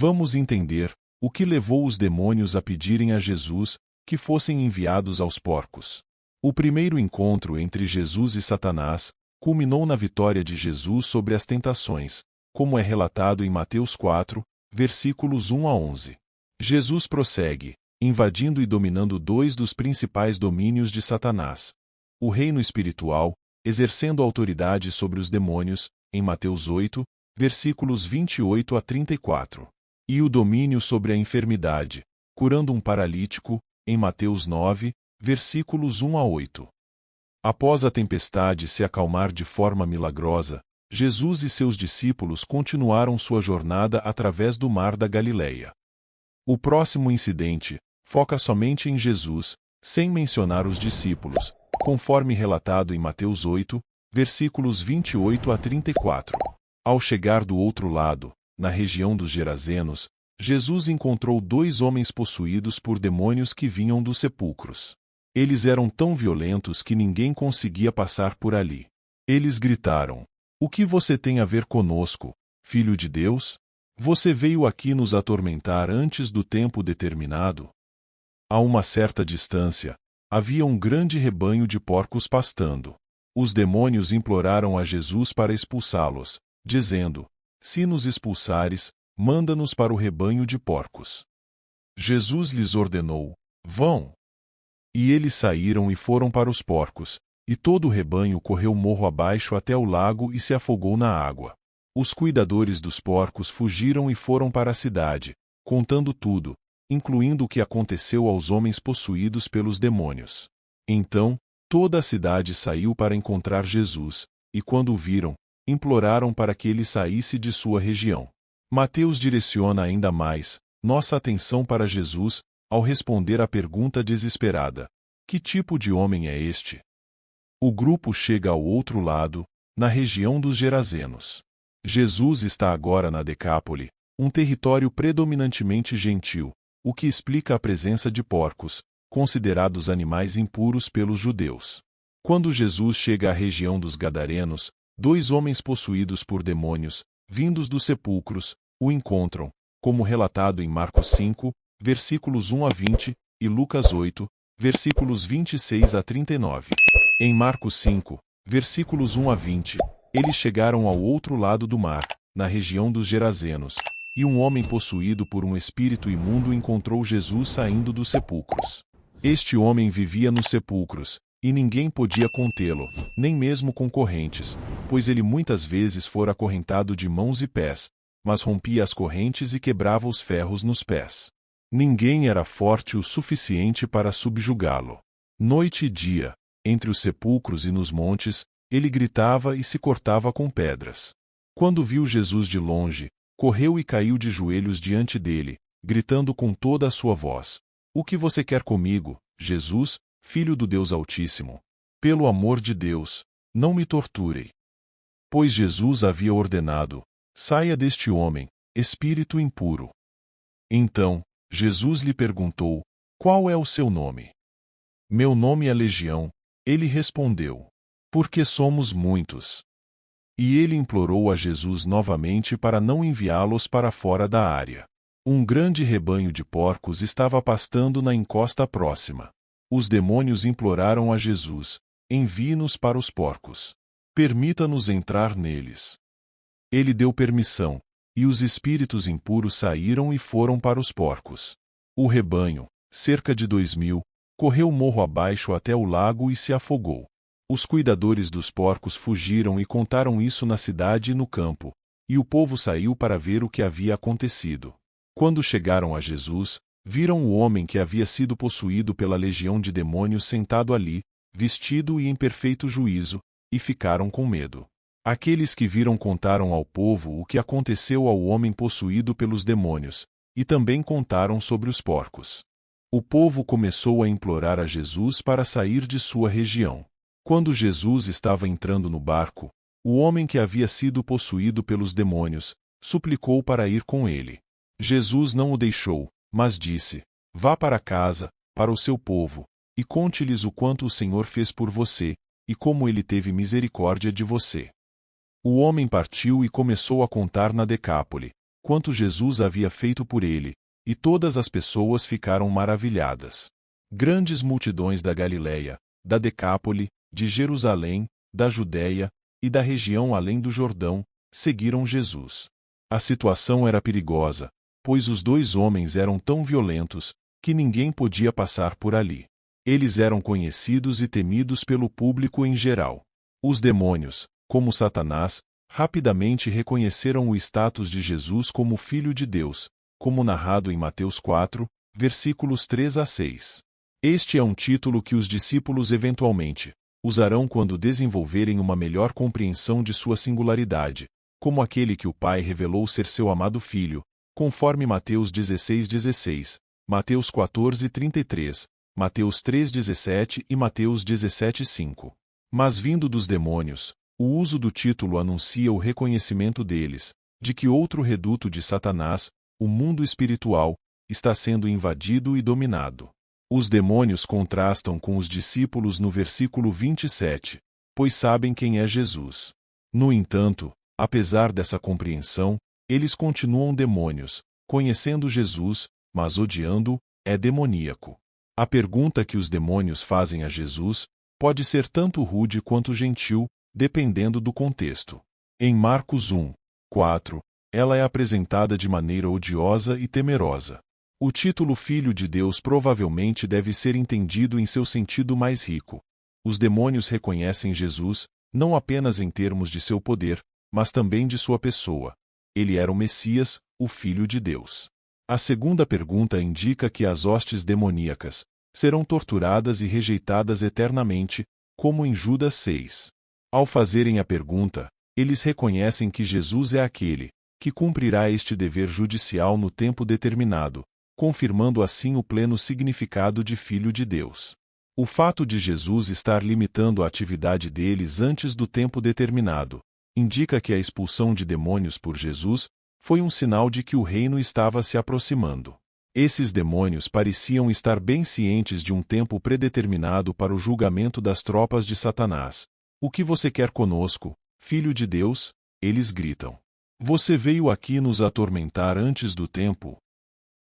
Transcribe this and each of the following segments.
Vamos entender o que levou os demônios a pedirem a Jesus que fossem enviados aos porcos. O primeiro encontro entre Jesus e Satanás culminou na vitória de Jesus sobre as tentações, como é relatado em Mateus 4, versículos 1 a 11. Jesus prossegue, invadindo e dominando dois dos principais domínios de Satanás: o reino espiritual, exercendo autoridade sobre os demônios, em Mateus 8, versículos 28 a 34, e o domínio sobre a enfermidade, curando um paralítico, em Mateus 9, versículos 1 a 8. Após a tempestade se acalmar de forma milagrosa, Jesus e seus discípulos continuaram sua jornada através do mar da Galileia. O próximo incidente foca somente em Jesus, sem mencionar os discípulos, conforme relatado em Mateus 8, versículos 28 a 34. Ao chegar do outro lado, na região dos Gerazenos, Jesus encontrou dois homens possuídos por demônios que vinham dos sepulcros. Eles eram tão violentos que ninguém conseguia passar por ali. Eles gritaram: "O que você tem a ver conosco, Filho de Deus? Você veio aqui nos atormentar antes do tempo determinado?" A uma certa distância, havia um grande rebanho de porcos pastando. Os demônios imploraram a Jesus para expulsá-los, dizendo: "Se nos expulsares, manda-nos para o rebanho de porcos." Jesus lhes ordenou: "Vão." E eles saíram e foram para os porcos, e todo o rebanho correu morro abaixo até o lago e se afogou na água. Os cuidadores dos porcos fugiram e foram para a cidade, contando tudo, incluindo o que aconteceu aos homens possuídos pelos demônios. Então, toda a cidade saiu para encontrar Jesus, e quando o viram, imploraram para que ele saísse de sua região. Mateus direciona ainda mais nossa atenção para Jesus, ao responder à pergunta desesperada: "Que tipo de homem é este?" O grupo chega ao outro lado, na região dos Gerazenos. Jesus está agora na Decápole, um território predominantemente gentil, o que explica a presença de porcos, considerados animais impuros pelos judeus. Quando Jesus chega à região dos Gadarenos, dois homens possuídos por demônios, vindos dos sepulcros, o encontram, como relatado em Marcos 5, versículos 1 a 20, e Lucas 8, versículos 26 a 39. Em Marcos 5, versículos 1 a 20, eles chegaram ao outro lado do mar, na região dos Gerazenos, e um homem possuído por um espírito imundo encontrou Jesus saindo dos sepulcros. Este homem vivia nos sepulcros, e ninguém podia contê-lo, nem mesmo com correntes, pois ele muitas vezes fora acorrentado de mãos e pés, mas rompia as correntes e quebrava os ferros nos pés. Ninguém era forte o suficiente para subjugá-lo. Noite e dia, entre os sepulcros e nos montes, ele gritava e se cortava com pedras. Quando viu Jesus de longe, correu e caiu de joelhos diante dele, gritando com toda a sua voz: "O que você quer comigo, Jesus, Filho do Deus Altíssimo? Pelo amor de Deus, não me torturem." Pois Jesus havia ordenado: "Saia deste homem, espírito impuro." Então, Jesus lhe perguntou: "Qual é o seu nome?" "Meu nome é Legião," ele respondeu, "porque somos muitos." E ele implorou a Jesus novamente para não enviá-los para fora da área. Um grande rebanho de porcos estava pastando na encosta próxima. Os demônios imploraram a Jesus: "Envie-nos para os porcos. Permita-nos entrar neles." Ele deu permissão, e os espíritos impuros saíram e foram para os porcos. O rebanho, cerca de 2.000, correu morro abaixo até o lago e se afogou. Os cuidadores dos porcos fugiram e contaram isso na cidade e no campo, e o povo saiu para ver o que havia acontecido. Quando chegaram a Jesus, viram o homem que havia sido possuído pela legião de demônios sentado ali, vestido e em perfeito juízo, e ficaram com medo. Aqueles que viram contaram ao povo o que aconteceu ao homem possuído pelos demônios, e também contaram sobre os porcos. O povo começou a implorar a Jesus para sair de sua região. Quando Jesus estava entrando no barco, o homem que havia sido possuído pelos demônios suplicou para ir com ele. Jesus não o deixou, mas disse: "Vá para casa, para o seu povo, e conte-lhes o quanto o Senhor fez por você, e como ele teve misericórdia de você." O homem partiu e começou a contar na Decápole, quanto Jesus havia feito por ele, e todas as pessoas ficaram maravilhadas. Grandes multidões da Galileia, da Decápole, de Jerusalém, da Judéia e da região além do Jordão, seguiram Jesus. A situação era perigosa, pois os dois homens eram tão violentos que ninguém podia passar por ali. Eles eram conhecidos e temidos pelo público em geral. Os demônios, como Satanás, rapidamente reconheceram o status de Jesus como Filho de Deus, como narrado em Mateus 4, versículos 3 a 6. Este é um título que os discípulos eventualmente usarão quando desenvolverem uma melhor compreensão de sua singularidade, como aquele que o Pai revelou ser seu amado Filho, conforme Mateus 16:16, Mateus 14:33, Mateus 3:17 e Mateus 17:5. Mas vindo dos demônios, o uso do título anuncia o reconhecimento deles, de que outro reduto de Satanás, o mundo espiritual, está sendo invadido e dominado. Os demônios contrastam com os discípulos no versículo 27, pois sabem quem é Jesus. No entanto, apesar dessa compreensão, eles continuam demônios, conhecendo Jesus, mas odiando-o, é demoníaco. A pergunta que os demônios fazem a Jesus pode ser tanto rude quanto gentil, dependendo do contexto. Em Marcos 1:4, ela é apresentada de maneira odiosa e temerosa. O título Filho de Deus provavelmente deve ser entendido em seu sentido mais rico. Os demônios reconhecem Jesus, não apenas em termos de seu poder, mas também de sua pessoa. Ele era o Messias, o Filho de Deus. A segunda pergunta indica que as hostes demoníacas serão torturadas e rejeitadas eternamente, como em Judas 6. Ao fazerem a pergunta, eles reconhecem que Jesus é aquele que cumprirá este dever judicial no tempo determinado, confirmando assim o pleno significado de Filho de Deus. O fato de Jesus estar limitando a atividade deles antes do tempo determinado indica que a expulsão de demônios por Jesus foi um sinal de que o reino estava se aproximando. Esses demônios pareciam estar bem cientes de um tempo predeterminado para o julgamento das tropas de Satanás. O que você quer conosco, Filho de Deus? Eles gritam. Você veio aqui nos atormentar antes do tempo?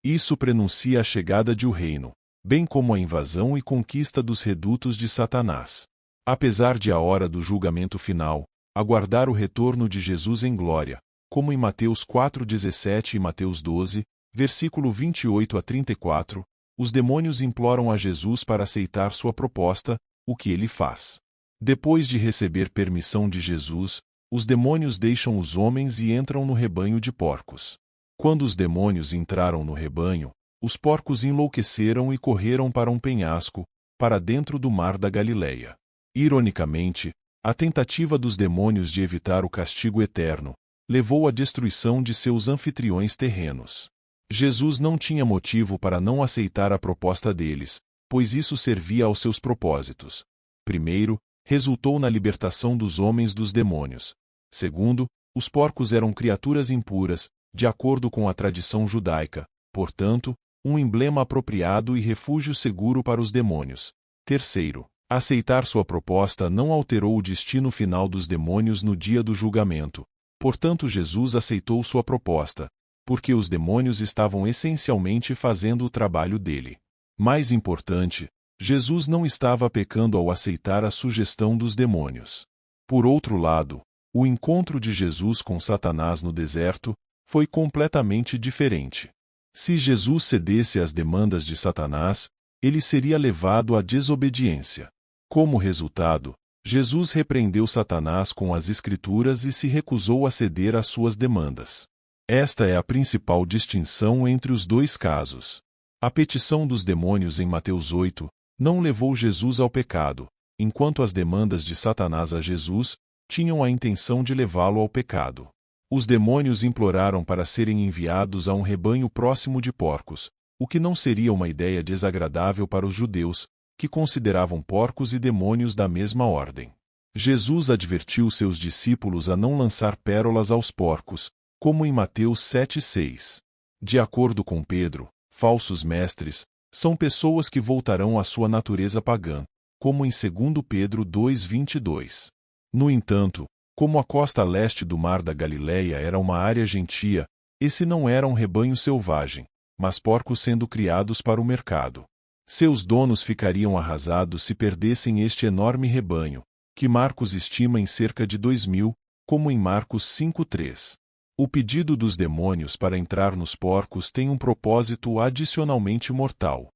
Isso prenuncia a chegada de o reino, bem como a invasão e conquista dos redutos de Satanás. Apesar de a hora do julgamento final aguardar o retorno de Jesus em glória, como em Mateus 4:17 e Mateus 12, versículo 28 a 34, os demônios imploram a Jesus para aceitar sua proposta, o que ele faz. Depois de receber permissão de Jesus, os demônios deixam os homens e entram no rebanho de porcos. Quando os demônios entraram no rebanho, os porcos enlouqueceram e correram para um penhasco, para dentro do mar da Galileia. Ironicamente, a tentativa dos demônios de evitar o castigo eterno levou à destruição de seus anfitriões terrenos. Jesus não tinha motivo para não aceitar a proposta deles, pois isso servia aos seus propósitos. Primeiro, resultou na libertação dos homens dos demônios. Segundo, os porcos eram criaturas impuras, de acordo com a tradição judaica, portanto, um emblema apropriado e refúgio seguro para os demônios. Terceiro, aceitar sua proposta não alterou o destino final dos demônios no dia do julgamento. Portanto, Jesus aceitou sua proposta, porque os demônios estavam essencialmente fazendo o trabalho dele. Mais importante, Jesus não estava pecando ao aceitar a sugestão dos demônios. Por outro lado, o encontro de Jesus com Satanás no deserto foi completamente diferente. Se Jesus cedesse às demandas de Satanás, ele seria levado à desobediência. Como resultado, Jesus repreendeu Satanás com as Escrituras e se recusou a ceder às suas demandas. Esta é a principal distinção entre os dois casos. A petição dos demônios em Mateus 8 não levou Jesus ao pecado, enquanto as demandas de Satanás a Jesus tinham a intenção de levá-lo ao pecado. Os demônios imploraram para serem enviados a um rebanho próximo de porcos, o que não seria uma ideia desagradável para os judeus, que consideravam porcos e demônios da mesma ordem. Jesus advertiu seus discípulos a não lançar pérolas aos porcos, como em Mateus 7:6. De acordo com Pedro, falsos mestres são pessoas que voltarão à sua natureza pagã, como em 2 Pedro 2:22. No entanto, como a costa leste do Mar da Galileia era uma área gentia, Esse não era um rebanho selvagem, mas porcos sendo criados para o mercado. Seus donos ficariam arrasados se perdessem este enorme rebanho, que Marcos estima em cerca de 2.000, como em Marcos 5:3. O pedido dos demônios para entrar nos porcos tem um propósito adicionalmente mortal.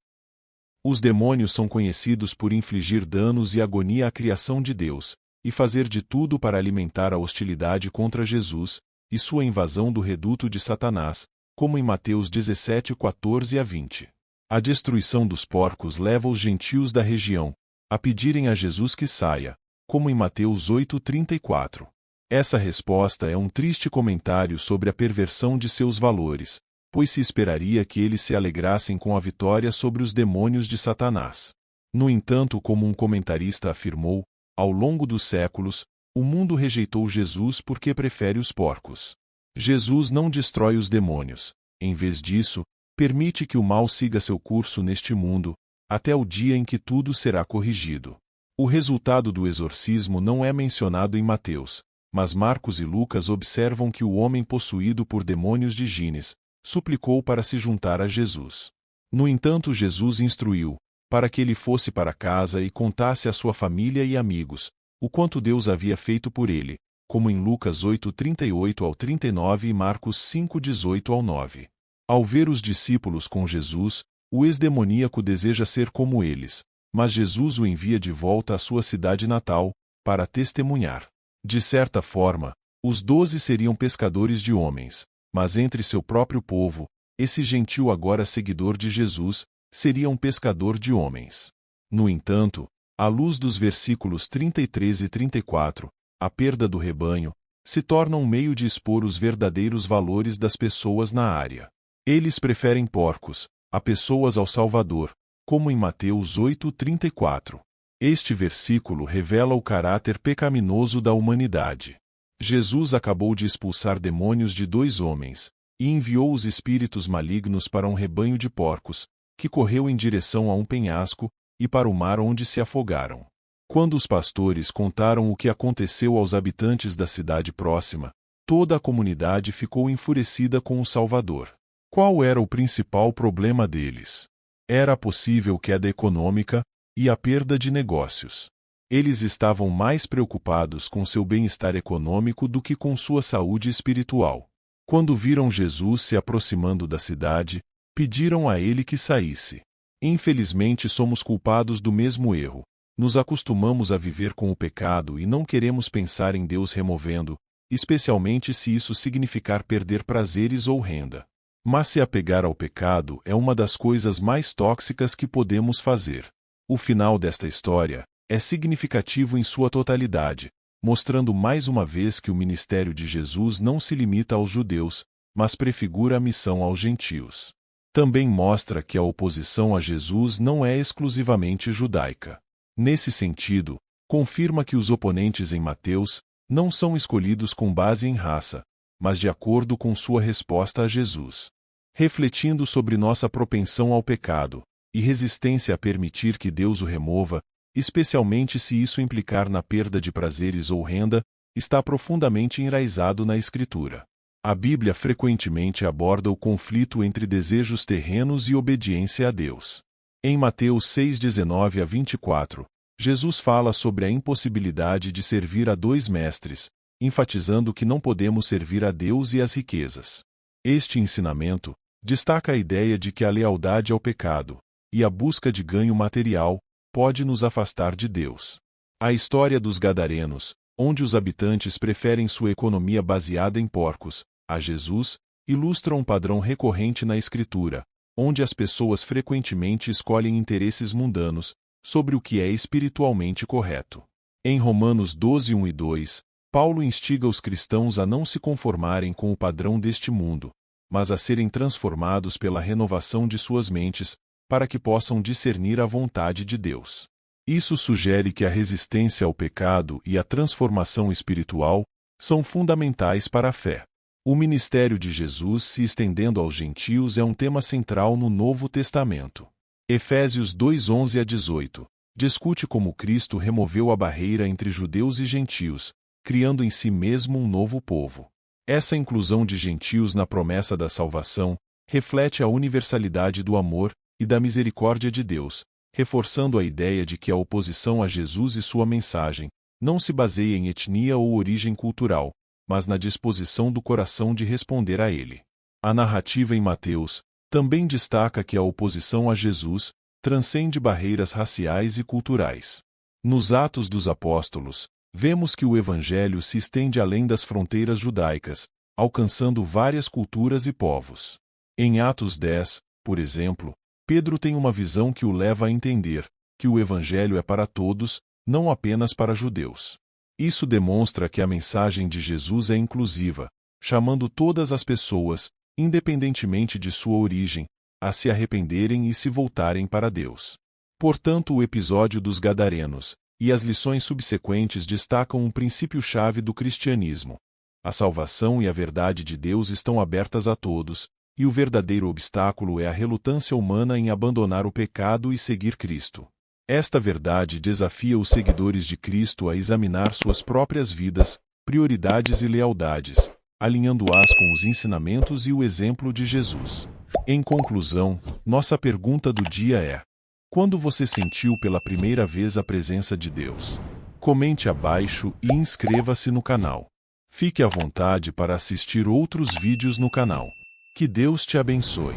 Os demônios são conhecidos por infligir danos e agonia à criação de Deus, e fazer de tudo para alimentar a hostilidade contra Jesus, e sua invasão do reduto de Satanás, como em Mateus 17:14-20. A destruição dos porcos leva os gentios da região a pedirem a Jesus que saia, como em Mateus 8:34. Essa resposta é um triste comentário sobre a perversão de seus valores, pois se esperaria que eles se alegrassem com a vitória sobre os demônios de Satanás. No entanto, como um comentarista afirmou, ao longo dos séculos, o mundo rejeitou Jesus porque prefere os porcos. Jesus não destrói os demônios, em vez disso, permite que o mal siga seu curso neste mundo, até o dia em que tudo será corrigido. O resultado do exorcismo não é mencionado em Mateus, mas Marcos e Lucas observam que o homem possuído por demônios de Gines suplicou para se juntar a Jesus. No entanto, Jesus instruiu, para que ele fosse para casa e contasse à sua família e amigos, o quanto Deus havia feito por ele, como em Lucas 8:38-39 e Marcos 5:18-9. Ao ver os discípulos com Jesus, o ex-demoníaco deseja ser como eles, mas Jesus o envia de volta à sua cidade natal, para testemunhar. De certa forma, os 12 seriam pescadores de homens, mas entre seu próprio povo, esse gentil agora seguidor de Jesus, seria um pescador de homens. No entanto, à luz dos versículos 33 e 34, a perda do rebanho se torna um meio de expor os verdadeiros valores das pessoas na área. Eles preferem porcos, a pessoas ao Salvador, como em Mateus 8:34. Este versículo revela o caráter pecaminoso da humanidade. Jesus acabou de expulsar demônios de 2 homens, e enviou os espíritos malignos para um rebanho de porcos, que correu em direção a um penhasco, e para o mar onde se afogaram. Quando os pastores contaram o que aconteceu aos habitantes da cidade próxima, toda a comunidade ficou enfurecida com o Salvador. Qual era o principal problema deles? Era a possível queda econômica e a perda de negócios. Eles estavam mais preocupados com seu bem-estar econômico do que com sua saúde espiritual. Quando viram Jesus se aproximando da cidade, pediram a ele que saísse. Infelizmente somos culpados do mesmo erro. Nos acostumamos a viver com o pecado e não queremos pensar em Deus removendo, especialmente se isso significar perder prazeres ou renda. Mas se apegar ao pecado é uma das coisas mais tóxicas que podemos fazer. O final desta história é significativo em sua totalidade, mostrando mais uma vez que o ministério de Jesus não se limita aos judeus, mas prefigura a missão aos gentios. Também mostra que a oposição a Jesus não é exclusivamente judaica. Nesse sentido, confirma que os oponentes em Mateus não são escolhidos com base em raça, mas de acordo com sua resposta a Jesus. Refletindo sobre nossa propensão ao pecado e resistência a permitir que Deus o remova, especialmente se isso implicar na perda de prazeres ou renda, está profundamente enraizado na Escritura. A Bíblia frequentemente aborda o conflito entre desejos terrenos e obediência a Deus. Em Mateus 6:19-24, Jesus fala sobre a impossibilidade de servir a 2 mestres, enfatizando que não podemos servir a Deus e às riquezas. Este ensinamento destaca a ideia de que a lealdade ao pecado e a busca de ganho material pode nos afastar de Deus. A história dos Gadarenos, onde os habitantes preferem sua economia baseada em porcos a Jesus, ilustra um padrão recorrente na Escritura, onde as pessoas frequentemente escolhem interesses mundanos sobre o que é espiritualmente correto. Em Romanos 12:1 e 2, Paulo instiga os cristãos a não se conformarem com o padrão deste mundo, mas a serem transformados pela renovação de suas mentes, para que possam discernir a vontade de Deus. Isso sugere que a resistência ao pecado e a transformação espiritual são fundamentais para a fé. O ministério de Jesus se estendendo aos gentios é um tema central no Novo Testamento. Efésios 2:11-18 discute como Cristo removeu a barreira entre judeus e gentios, criando em si mesmo um novo povo. Essa inclusão de gentios na promessa da salvação reflete a universalidade do amor e da misericórdia de Deus, reforçando a ideia de que a oposição a Jesus e sua mensagem não se baseia em etnia ou origem cultural, mas na disposição do coração de responder a ele. A narrativa em Mateus também destaca que a oposição a Jesus transcende barreiras raciais e culturais. Nos Atos dos Apóstolos, vemos que o Evangelho se estende além das fronteiras judaicas, alcançando várias culturas e povos. Em Atos 10, por exemplo, Pedro tem uma visão que o leva a entender que o Evangelho é para todos, não apenas para judeus. Isso demonstra que a mensagem de Jesus é inclusiva, chamando todas as pessoas, independentemente de sua origem, a se arrependerem e se voltarem para Deus. Portanto, o episódio dos Gadarenos e as lições subsequentes destacam um princípio-chave do cristianismo. A salvação e a verdade de Deus estão abertas a todos, e o verdadeiro obstáculo é a relutância humana em abandonar o pecado e seguir Cristo. Esta verdade desafia os seguidores de Cristo a examinar suas próprias vidas, prioridades e lealdades, alinhando-as com os ensinamentos e o exemplo de Jesus. Em conclusão, nossa pergunta do dia é: quando você sentiu pela primeira vez a presença de Deus? Comente abaixo e inscreva-se no canal. Fique à vontade para assistir outros vídeos no canal. Que Deus te abençoe.